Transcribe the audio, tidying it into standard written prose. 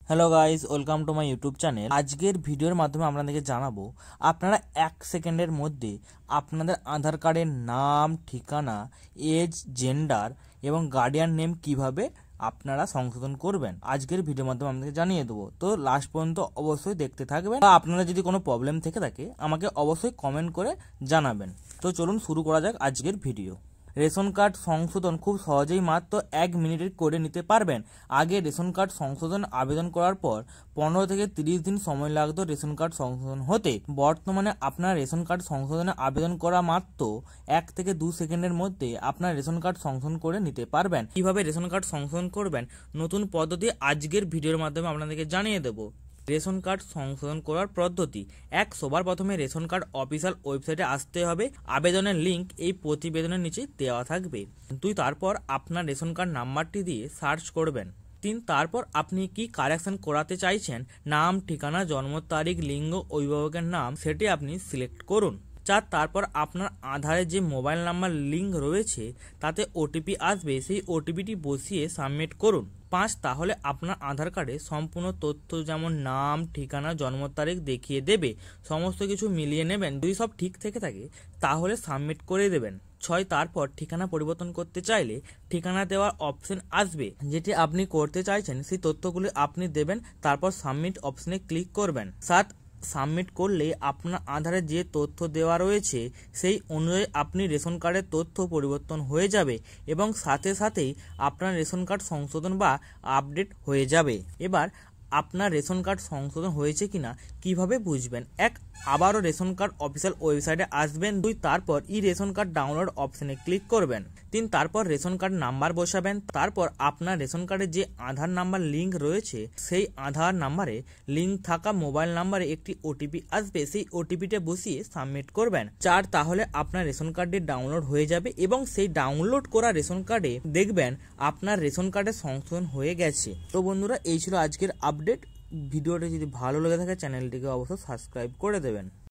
Hello guys, welcome to my YouTube channel. আজকের ভিডিওর মাধ্যমে আপনাদেরকে জানাবো আপনারা 1 সেকেন্ডের মধ্যে আপনাদের আধার কার্ডের নাম, ঠিকানা, এজ, জেন্ডার এবং গার্ডিয়ান নেম কিভাবে আপনারা সংশোধন করবেন আজকের ভিডিওর মাধ্যমে আপনাদেরকে জানিয়ে দেবো। তো লাস্ট পর্যন্ত অবশ্যই দেখতে থাকবেন। আপনারা যদি কোনো প্রবলেম থেকে থাকে আমাকে অবশ্যই কমেন্ট করে জানাবেন। তো চলুন শুরু করা যাক আজকের ভিডিও। রেশন কার্ড সংশোধন খুব সহজেই মাত্র 1 মিনিটে করে নিতে পারবেন। আগে রেশন কার্ড সংশোধন আবেদন করার পর 15 থেকে 30 দিন সময় লাগতো রেশন কার্ড সংশোধন হতে। বর্তমানে আপনার রেশন কার্ড সংশোধনে আবেদন করা মাত্র 1 থেকে 2 সেকেন্ডের মধ্যে আপনার রেশন কার্ড সংশোধন করে নিতে পারবেন। কিভাবে রেশন কার্ড সংশোধন করবেন নতুন পদ্ধতি আজকের ভিডিওর মাধ্যমে আপনাদেরকে জানিয়ে দেবো। রেশন কার্ড সংশোধন করার পদ্ধতি। সবার প্রথমে রেশন কার্ড অফিসিয়াল ওয়েবসাইটে আসতে হবে। আবেদনের লিঙ্ক এই প্রতিবেদনের নিচে দেওয়া থাকবে। 2, তারপর আপনার রেশন কার্ড নাম্বারটি দিয়ে সার্চ করবেন। 3, তারপর আপনি কি কারেকশন করাতে চাইছেন, নাম, ঠিকানা, জন্ম তারিখ, লিঙ্গ, অভিভাবকের নাম সেটি আপনি সিলেক্ট করুন। 4, তারপর আপনার আধারে যে মোবাইল নাম্বার লিঙ্ক রয়েছে তাতে ওটিপি আসবে, সেই ওটিপিটি বসিয়ে সাবমিট করুন। 5, তাহলে আপনার আধার কার্ডে সম্পূর্ণ তথ্য যেমন নাম, ঠিকানা, জন্ম তারিখ দেখিয়ে দেবে। সমস্ত কিছু মিলিয়ে নেবেন। যদি সব ঠিক থেকে থাকে তাহলে সাবমিট করে দেবেন। 6, তারপর ঠিকানা পরিবর্তন করতে চাইলে ঠিকানা দেওয়ার অপশন আসবে। যেটি আপনি করতে চাইছেন সেই তথ্যগুলি আপনি দেবেন, তারপর সাবমিট অপশনে ক্লিক করবেন। 7, সাবমিট করলে আপনার আধারে যে তথ্য দেওয়া রয়েছে সেই অনুযায়ী আপনি রেশন কার্ডের তথ্য পরিবর্তন হয়ে যাবে এবং সাথে সাথেই আপনার রেশন কার্ড সংশোধন বা আপডেট হয়ে যাবে। এবার আপনার রেশন কার্ড সংশোধন হয়েছে কিনা কিভাবে বুঝবেন? আবারও রেশন কার্ড অফিসিয়াল ওয়েবসাইটে আসবেন। 2, তারপর ই রেশন কার্ড ডাউনলোড অপশনে ক্লিক করবেন। 3, তারপর রেশন কার্ড নাম্বার বসাবেন। তারপর আপনার রেশন কার্ডে যে আধার নাম্বার লিঙ্ক রয়েছে সেই আধার নাম্বারে লিঙ্ক থাকা মোবাইল নাম্বারে একটি ওটিপি আসবে, সেই ওটিপিটা বসিয়ে সাবমিট করবেন। 4, তাহলে আপনার রেশন কার্ডটি ডাউনলোড হয়ে যাবে এবং সেই ডাউনলোড করা রেশন কার্ডে দেখবেন আপনার রেশন কার্ডের সংশোধন হয়ে গেছে। তো বন্ধুরা, এই ছিল আজকের আপডেট। ভিডিওটি যদি ভালো লেগে থাকে চ্যানেলটিকে অবশ্যই সাবস্ক্রাইব করে দেবেন।